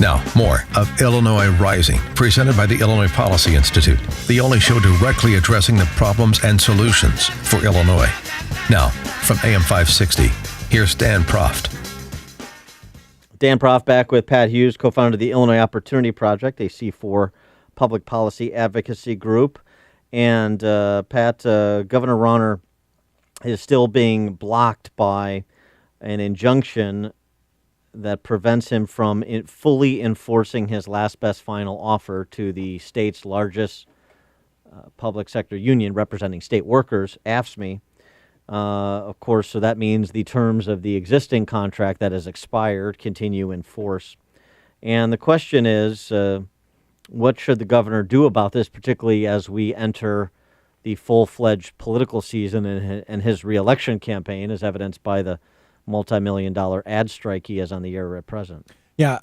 Now, more of Illinois Rising, presented by the Illinois Policy Institute, the only show directly addressing the problems and solutions for Illinois. Now, from AM 560, here's Dan Proft. Dan Proft back with Pat Hughes, co-founder of the Illinois Opportunity Project, a C4 public policy advocacy group. And Pat, Governor Rauner is still being blocked by an injunction that prevents him from fully enforcing his last best final offer to the state's largest public sector union representing state workers, AFSCME. Of course, so that means the terms of the existing contract that has expired continue in force. And the question is, what should the governor do about this, particularly as we enter the full-fledged political season and his reelection campaign, as evidenced by the multi-million-dollar ad strike he has on the air at present? Yeah,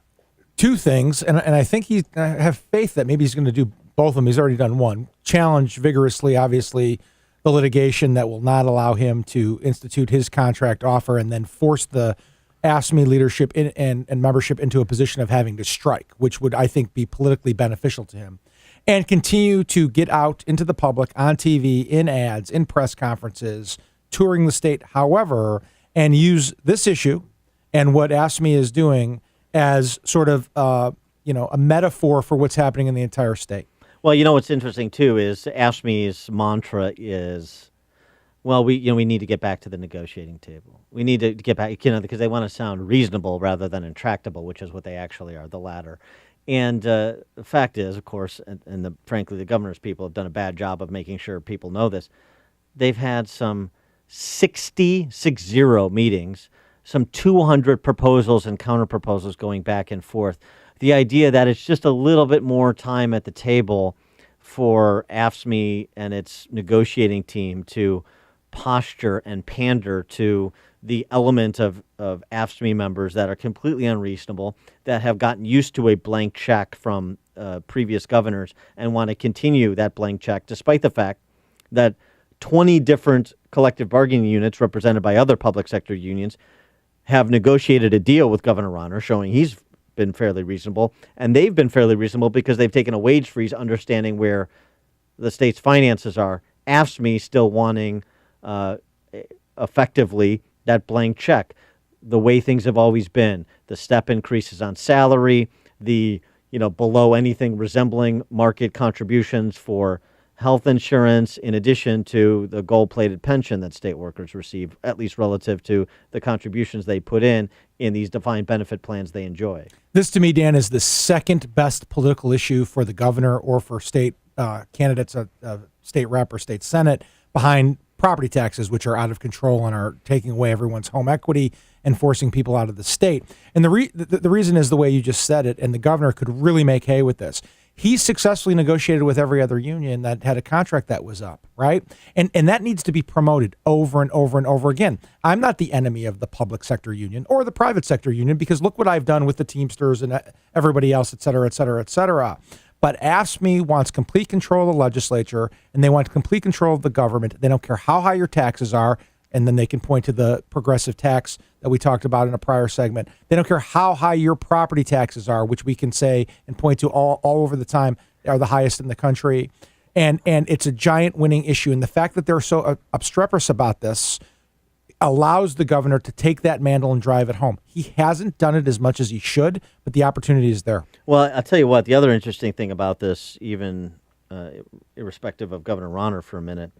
two things, and I think I have faith that maybe he's going to do both of them. He's already done one. Challenge vigorously, obviously, the litigation that will not allow him to institute his contract offer and then force the AFSCME leadership and membership into a position of having to strike, which would, I think, be politically beneficial to him. And continue to get out into the public, on TV, in ads, in press conferences, touring the state, however, and use this issue and what AFSCME is doing as sort of a metaphor for what's happening in the entire state. Well, what's interesting too is AFSCME's mantra is, well, we need to get back to the negotiating table. We need to get back, because they want to sound reasonable rather than intractable, which is what they actually are, the latter. And the fact is, of course, and frankly, the governor's people have done a bad job of making sure people know this. They've had some 60 meetings, some 200 proposals and counter-proposals going back and forth. The idea that it's just a little bit more time at the table for AFSCME and its negotiating team to posture and pander to the element of AFSCME members that are completely unreasonable, that have gotten used to a blank check from previous governors and want to continue that blank check, despite the fact that 20 different collective bargaining units represented by other public sector unions have negotiated a deal with Governor Rauner showing he's been fairly reasonable, and they've been fairly reasonable because they've taken a wage freeze, understanding where the state's finances are. AFSCME still wanting effectively that blank check, the way things have always been, the step increases on salary, the below anything resembling market contributions for health insurance, in addition to the gold-plated pension that state workers receive, at least relative to the contributions they put in these defined benefit plans they enjoy. This, to me, Dan, is the second best political issue for the governor or for state candidates, state rep or state senate, behind property taxes, which are out of control and are taking away everyone's home equity and forcing people out of the state. And the reason is the way you just said it, and the governor could really make hay with this. He successfully negotiated with every other union that had a contract that was up, right? And that needs to be promoted over and over and over again. I'm not the enemy of the public sector union or the private sector union, because look what I've done with the Teamsters and everybody else, et cetera, et cetera, et cetera. But AFSCME wants complete control of the legislature, and they want complete control of the government. They don't care how high your taxes are, and then they can point to the progressive tax that we talked about in a prior segment. They don't care how high your property taxes are, which we can say and point to all over the time are the highest in the country. And it's a giant winning issue. And the fact that they're so obstreperous about this allows the governor to take that mantle and drive it home. He hasn't done it as much as he should, but the opportunity is there. Well, I'll tell you what, the other interesting thing about this, even irrespective of Governor Rauner for a minute,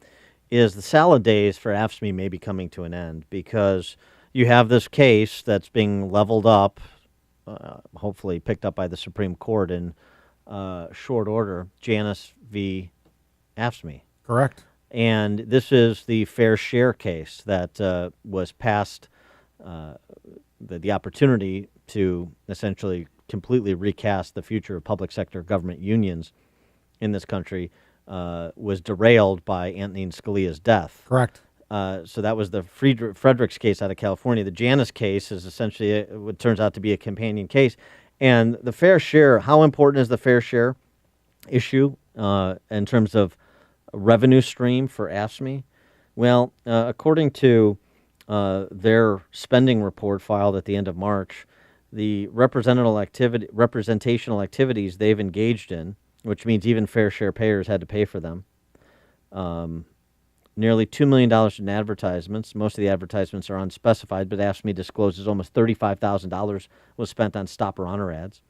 is the salad days for AFSCME may be coming to an end, because you have this case that's being leveled up, hopefully picked up by the Supreme Court in short order, Janus v. AFSCME. Correct. And this is the fair share case that was passed, the opportunity to essentially completely recast the future of public sector government unions in this country was derailed by Antonin Scalia's death. Correct. So that was the Fredericks case out of California. The Janus case is essentially what turns out to be a companion case. And the fair share, how important is the fair share issue in terms of revenue stream for AFSCME? Well, according to their spending report filed at the end of March, the representational activities they've engaged in, which means even fair share payers had to pay for them. Nearly $2 million in advertisements. Most of the advertisements are unspecified, but AFSCME discloses almost $35,000 was spent on stop or honor ads,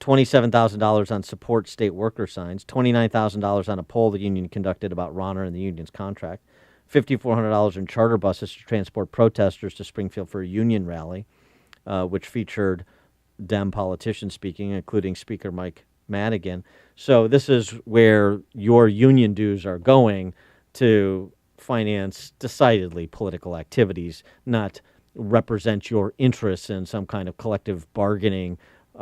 $27,000 on support state worker signs, $29,000 on a poll the union conducted about Ronner and the union's contract, $5,400 in charter buses to transport protesters to Springfield for a union rally, which featured Dem politicians speaking, including Speaker Mike Madigan. So this is where your union dues are going to finance decidedly political activities, not represent your interests in some kind of collective bargaining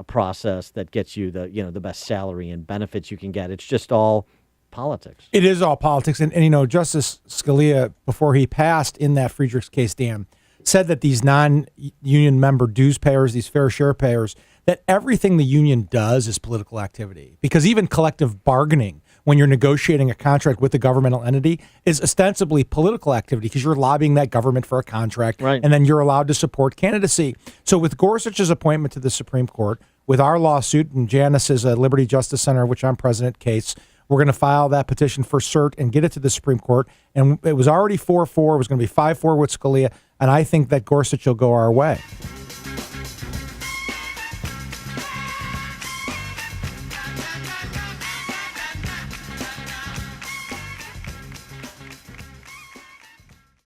process that gets you the best salary and benefits you can get. It's just all politics. It is all politics. And Justice Scalia, before he passed in that Friedrichs case, Dan, said that these non-union member dues payers, these fair share payers, that everything the union does is political activity. Because even collective bargaining, when you're negotiating a contract with a governmental entity, is ostensibly political activity because you're lobbying that government for a contract, right, and then you're allowed to support candidacy. So with Gorsuch's appointment to the Supreme Court, with our lawsuit and Janice's Liberty Justice Center, which I'm president, case, we're going to file that petition for cert and get it to the Supreme Court. And it was already 4-4. It was going to be 5-4 with Scalia. And I think that Gorsuch will go our way.